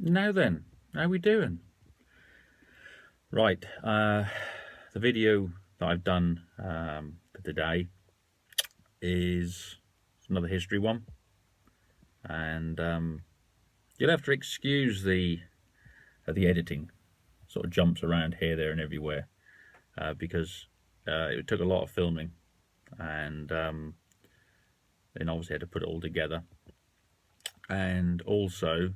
Now then, how we doing? Right, the video that I've done for today is another history one, and you'll have to excuse the editing. Sort of jumps around here, there, and everywhere because it took a lot of filming, and then obviously had to put it all together, and also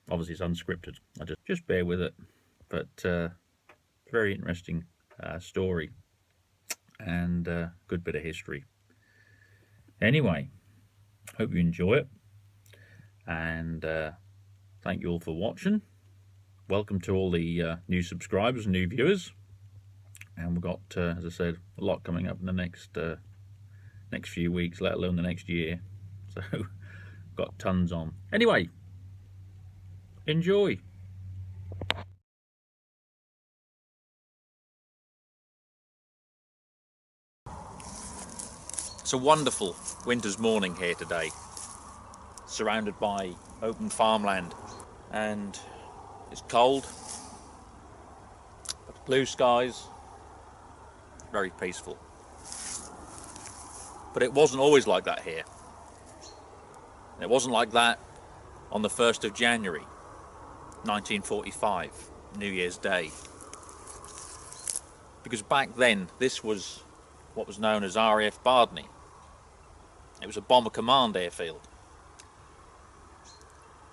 obviously it's unscripted. I just bear with it, but very interesting story and good bit of history. Anyway, hope you enjoy it, and thank you all for watching. Welcome to all the new subscribers and new viewers, and we've got, as I said, a lot coming up in the next few weeks, let alone the next year. So got tons on. Anyway, enjoy. It's a wonderful winter's morning here today, surrounded by open farmland, and it's cold, but blue skies, very peaceful. But it wasn't always like that here. It wasn't like that on the 1st of January 1945, New Year's Day, because back then this was what was known as RAF Bardney. It was a bomber command airfield,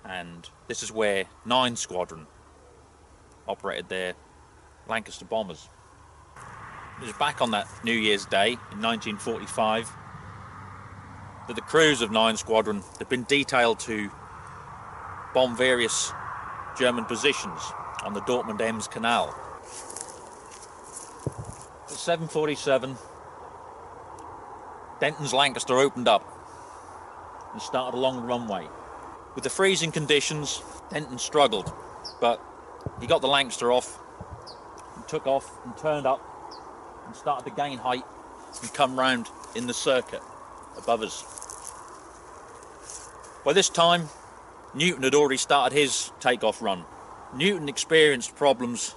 and this is where 9 Squadron operated their Lancaster bombers. It was back on that New Year's Day in 1945 that the crews of 9 Squadron had been detailed to bomb various German positions on the Dortmund-Ems Canal. At 7:47, Denton's Lancaster opened up and started along the runway. With the freezing conditions, Denton struggled, but he got the Lancaster off and took off and turned up and started to gain height and come round in the circuit above us. By this time, Newton had already started his takeoff run. Newton experienced problems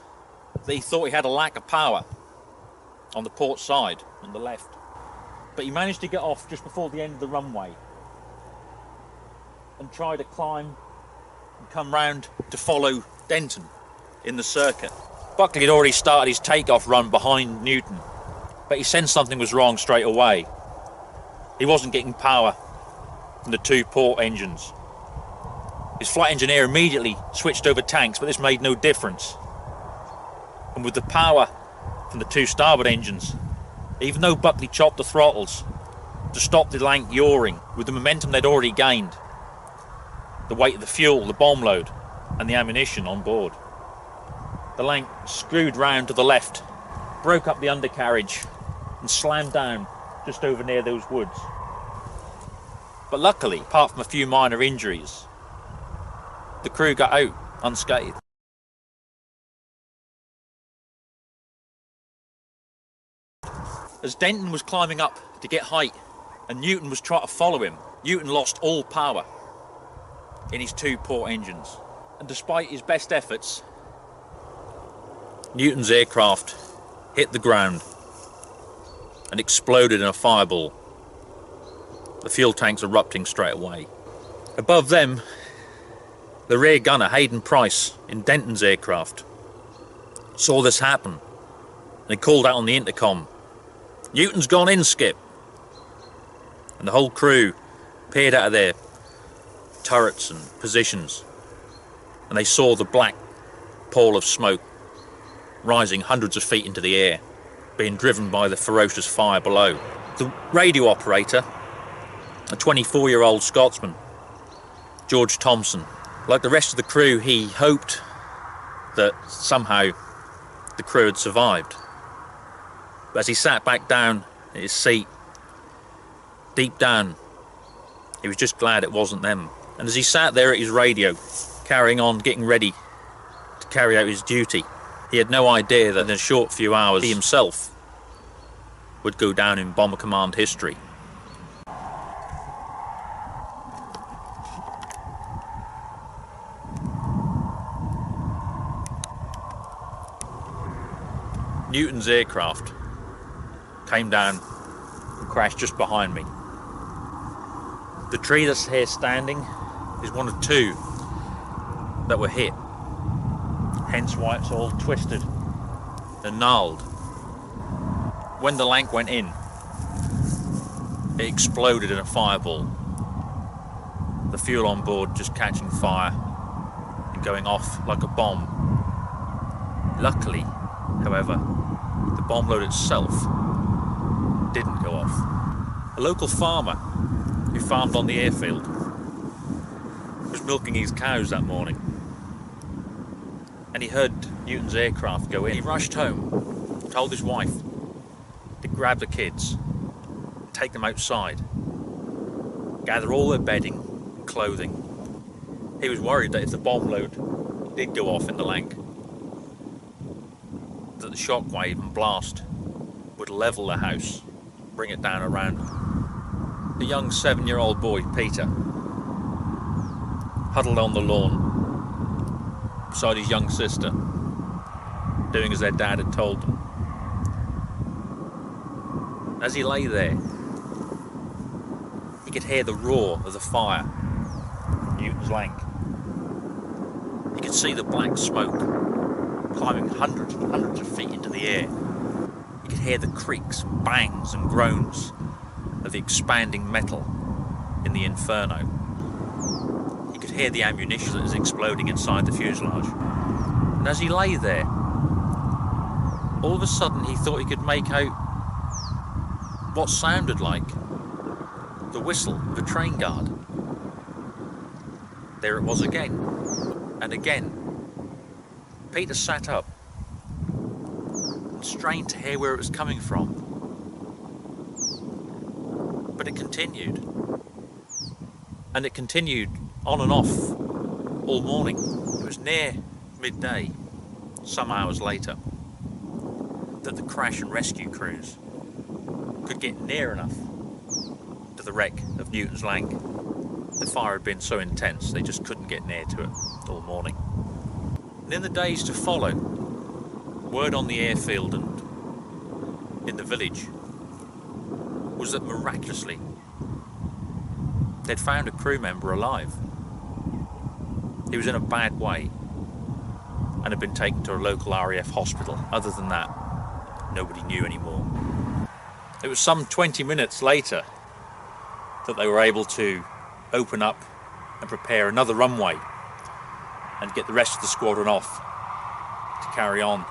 that he thought he had a lack of power on the port side, on the left. But he managed to get off just before the end of the runway and try to climb and come round to follow Denton in the circuit. Buckley had already started his takeoff run behind Newton, but he sensed something was wrong straight away. He wasn't getting power from the 2 port engines. His flight engineer immediately switched over tanks, but this made no difference. And with the power from the 2 starboard engines, even though Buckley chopped the throttles to stop the Lanc yawing, with the momentum they'd already gained, the weight of the fuel, the bomb load, and the ammunition on board, the Lanc screwed round to the left, broke up the undercarriage, and slammed down just over near those woods. But luckily, apart from a few minor injuries, the crew got out unscathed. As Denton was climbing up to get height and Newton was trying to follow him, Newton lost all power in his 2 port engines. And despite his best efforts, Newton's aircraft hit the ground and exploded in a fireball, the fuel tanks erupting straight away. Above them, the rear gunner, Hayden Price, in Denton's aircraft, saw this happen and he called out on the intercom, "Newton's gone in, Skip." And the whole crew peered out of their turrets and positions, and they saw the black pall of smoke rising hundreds of feet into the air, being driven by the ferocious fire below. The radio operator, a 24-year-old Scotsman, George Thompson, like the rest of the crew, he hoped that somehow the crew had survived. But as he sat back down in his seat, deep down, he was just glad it wasn't them. And as he sat there at his radio, carrying on, getting ready to carry out his duty, he had no idea that in a short few hours he himself would go down in Bomber Command history. Newton's aircraft came down and crashed just behind me. The tree that's here standing is one of two that were hit, hence why it's all twisted and gnarled. When the Lanc went in, it exploded in a fireball, the fuel on board just catching fire and going off like a bomb. Luckily, however, the bomb load itself didn't go off. A local farmer who farmed on the airfield was milking his cows that morning, and he heard Newton's aircraft go in. He rushed home, told his wife to grab the kids, take them outside, gather all their bedding and clothing. He was worried that if the bomb load did go off in the Lanc, that the shockwave and blast would level the house, bring it down around him. The young 7-year-old boy, Peter, huddled on the lawn beside his young sister, doing as their dad had told them. As he lay there, he could hear the roar of the fire in Newton's Lanc. He could see the black smoke climbing hundreds and hundreds of feet into the air. He could hear the creaks, bangs and groans of the expanding metal in the inferno. He could hear the ammunition that is exploding inside the fuselage. And as he lay there, all of a sudden he thought he could make out what sounded like the whistle of a train guard. There it was again, and again. Peter sat up and strained to hear where it was coming from. But it continued. And it continued on and off all morning. It was near midday, some hours later, that the crash and rescue crews could get near enough to the wreck of Newton's Lanc. The fire had been so intense they just couldn't get near to it all morning. And in the days to follow, word on the airfield and in the village was that miraculously they'd found a crew member alive. He was in a bad way and had been taken to a local RAF hospital. Other than that, nobody knew anymore. It was some 20 minutes later that they were able to open up and prepare another runway and get the rest of the squadron off to carry on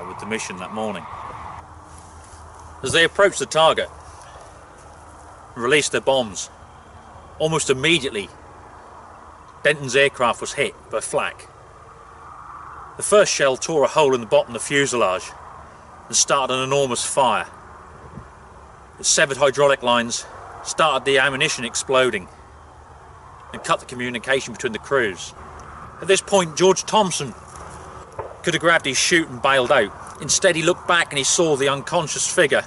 with the mission that morning. As they approached the target and released their bombs, almost immediately Denton's aircraft was hit by flak. The first shell tore a hole in the bottom of the fuselage and started an enormous fire. It severed hydraulic lines, started the ammunition exploding, and cut the communication between the crews. At this point, George Thompson could have grabbed his chute and bailed out. Instead, he looked back and he saw the unconscious figure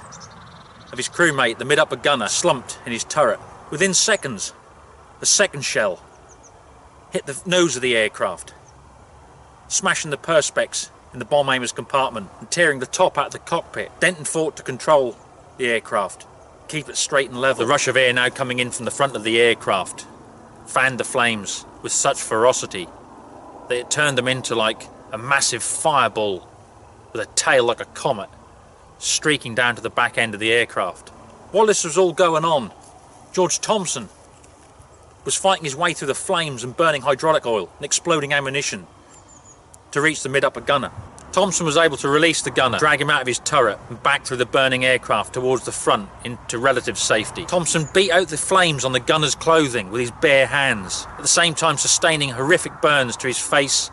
of his crewmate, the mid-upper gunner, slumped in his turret. Within seconds, a second shell hit the nose of the aircraft, smashing the perspex in the bomb aimer's compartment and tearing the top out of the cockpit. Denton fought to control the aircraft, keep it straight and level. The rush of air now coming in from the front of the aircraft fanned the flames with such ferocity that it turned them into like a massive fireball with a tail like a comet streaking down to the back end of the aircraft. While this was all going on, George Thompson was fighting his way through the flames and burning hydraulic oil and exploding ammunition to reach the mid-upper gunner. Thompson was able to release the gunner, drag him out of his turret and back through the burning aircraft towards the front into relative safety. Thompson beat out the flames on the gunner's clothing with his bare hands, at the same time sustaining horrific burns to his face,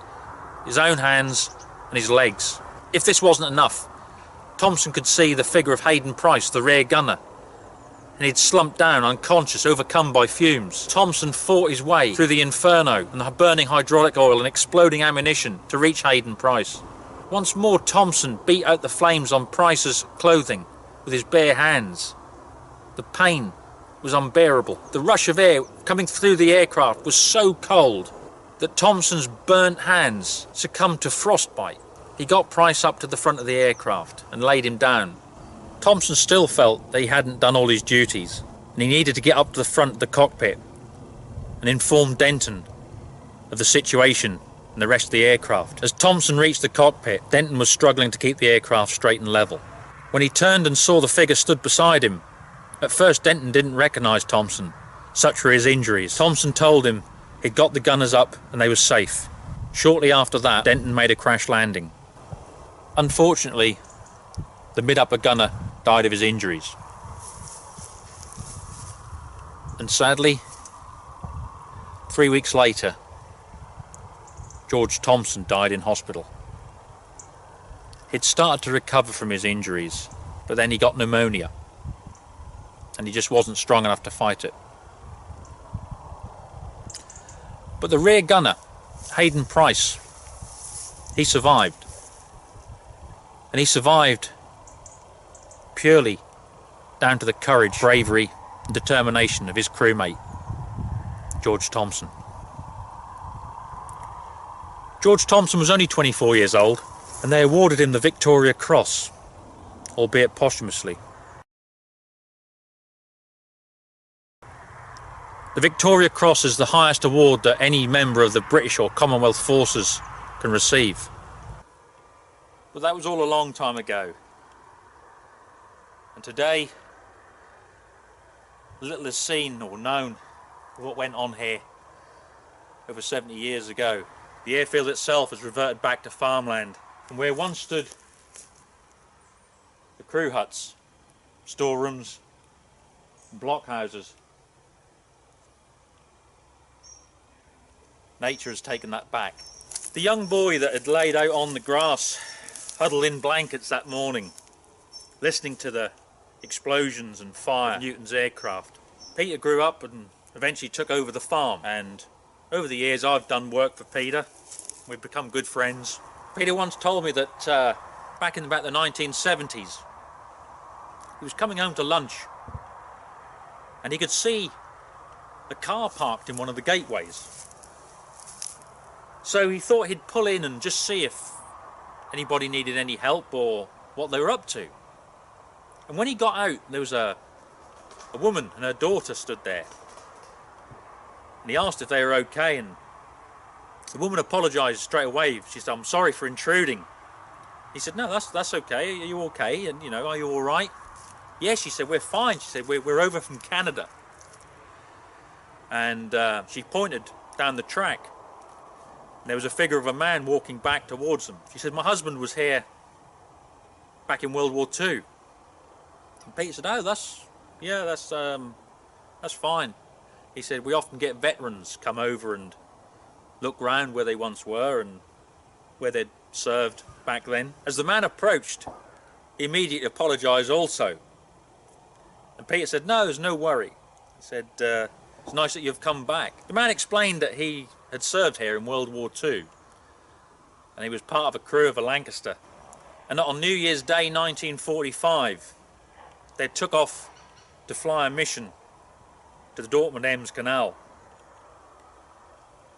his own hands and his legs. If this wasn't enough, Thompson could see the figure of Hayden Price, the rear gunner, and he'd slumped down unconscious, overcome by fumes. Thompson fought his way through the inferno and the burning hydraulic oil and exploding ammunition to reach Hayden Price. Once more, Thompson beat out the flames on Price's clothing with his bare hands. The pain was unbearable. The rush of air coming through the aircraft was so cold that Thompson's burnt hands succumbed to frostbite. He got Price up to the front of the aircraft and laid him down. Thompson still felt that he hadn't done all his duties, and he needed to get up to the front of the cockpit and inform Denton of the situation and the rest of the aircraft. As Thompson reached the cockpit, Denton was struggling to keep the aircraft straight and level. When he turned and saw the figure stood beside him, at first Denton didn't recognise Thompson. Such were his injuries. Thompson told him he'd got the gunners up and they were safe. Shortly after that, Denton made a crash landing. Unfortunately, the mid-upper gunner died of his injuries. And sadly, 3 weeks later, George Thompson died in hospital. He'd started to recover from his injuries, but then he got pneumonia, and he just wasn't strong enough to fight it. But the rear gunner, Hayden Price, he survived. And he survived purely down to the courage, bravery and determination of his crewmate, George Thompson. George Thompson was only 24 years old, and they awarded him the Victoria Cross, albeit posthumously. The Victoria Cross is the highest award that any member of the British or Commonwealth forces can receive. But that was all a long time ago. And today, little is seen or known of what went on here over 70 years ago. The airfield itself has reverted back to farmland, and where once stood the crew huts, storerooms, and blockhouses, nature has taken that back. The young boy that had laid out on the grass, huddled in blankets that morning, listening to the explosions and fire of Newton's aircraft. Peter grew up and eventually took over the farm, and over the years I've done work for Peter. We've become good friends. Peter once told me that back in about the 1970s, he was coming home to lunch and he could see a car parked in one of the gateways. So he thought he'd pull in and just see if anybody needed any help or what they were up to. And when he got out, there was a woman and her daughter stood there. And he asked if they were okay, and the woman apologised straight away. She said, "I'm sorry for intruding." He said, "No, that's okay. Are you okay? And, are you all right?" "Yes," she said, "we're fine." She said, we're over from Canada." And she pointed down the track. And there was a figure of a man walking back towards them. She said, "My husband was here back in World War II." And Peter said, "Oh, that's fine." He said, "We often get veterans come over and look round where they once were and where they'd served back then." As the man approached, he immediately apologised also. And Peter said, "No, there's no worry." He said, "It's nice that you've come back." The man explained that he had served here in World War II, and he was part of a crew of a Lancaster. And that on New Year's Day 1945, they took off to fly a mission to the Dortmund-Ems Canal.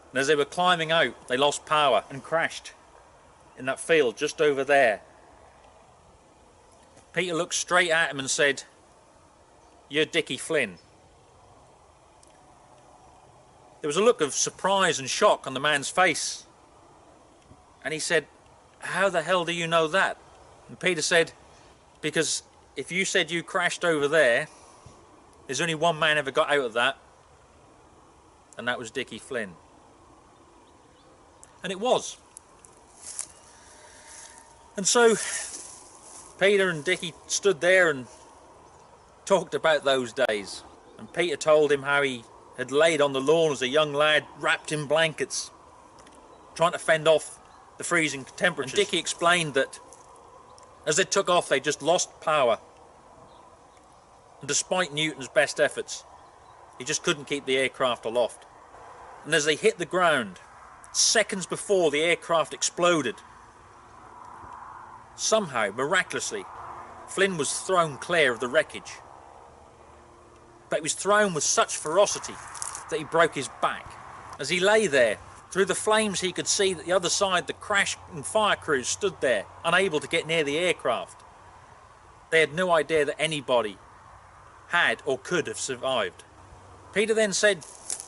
And as they were climbing out, they lost power and crashed in that field just over there. Peter looked straight at him and said, "You're Dickie Flynn." There was a look of surprise and shock on the man's face. And he said, "How the hell do you know that?" And Peter said, "Because if you said you crashed over there, there's only one man ever got out of that, and that was Dickie Flynn." And it was. And so Peter and Dickie stood there and talked about those days. And Peter told him how he had laid on the lawn as a young lad, wrapped in blankets, trying to fend off the freezing temperatures. And Dickie explained that as they took off, they just lost power. And despite Newton's best efforts, he just couldn't keep the aircraft aloft. And as they hit the ground, seconds before the aircraft exploded, somehow, miraculously, Flynn was thrown clear of the wreckage. But he was thrown with such ferocity that he broke his back. As he lay there, Through the flames he could see that the other side the crash and fire crews stood there, unable to get near the aircraft. They had no idea that anybody had or could have survived. Peter then said,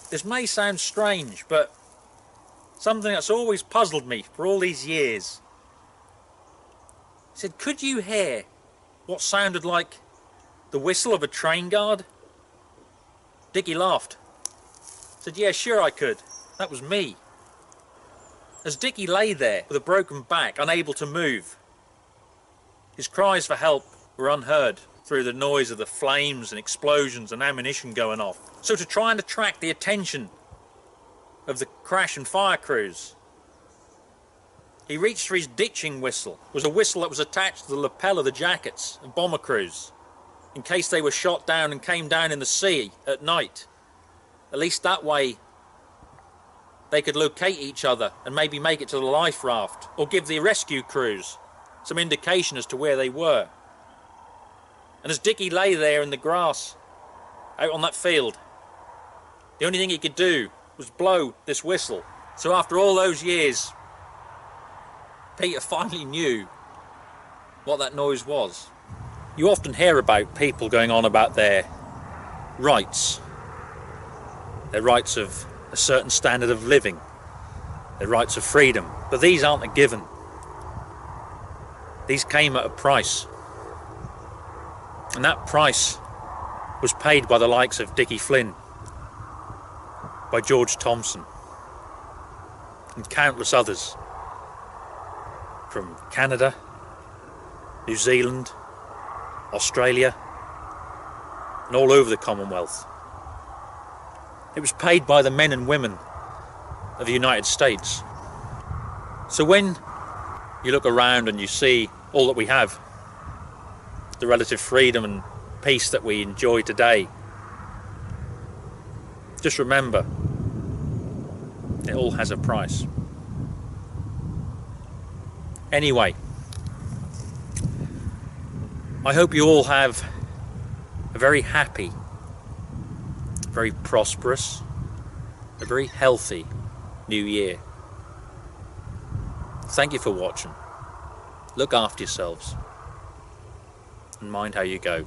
"This may sound strange, but something that's always puzzled me for all these years." He said, "Could you hear what sounded like the whistle of a train guard?" Dickie laughed. He said, "Yeah, sure I could. That was me." As Dickie lay there with a broken back, unable to move, his cries for help were unheard through the noise of the flames and explosions and ammunition going off. So to try and attract the attention of the crash and fire crews, he reached for his ditching whistle. It was a whistle that was attached to the lapel of the jackets of bomber crews, in case they were shot down and came down in the sea at night. At least that way they could locate each other and maybe make it to the life raft, or give the rescue crews some indication as to where they were. And as Dickie lay there in the grass out on that field, the only thing he could do was blow this whistle. So after all those years, Peter finally knew what that noise was. You often hear about people going on about their rights of a certain standard of living, their rights of freedom, but these aren't a given. These came at a price, and that price was paid by the likes of Dickie Flynn, by George Thompson, and countless others from Canada, New Zealand, Australia, and all over the Commonwealth. It was paid by the men and women of the United States. So when you look around and you see all that we have, the relative freedom and peace that we enjoy today, just remember, it all has a price. Anyway, I hope you all have a very happy, very prosperous, a very healthy New Year. Thank you for watching. Look after yourselves and mind how you go.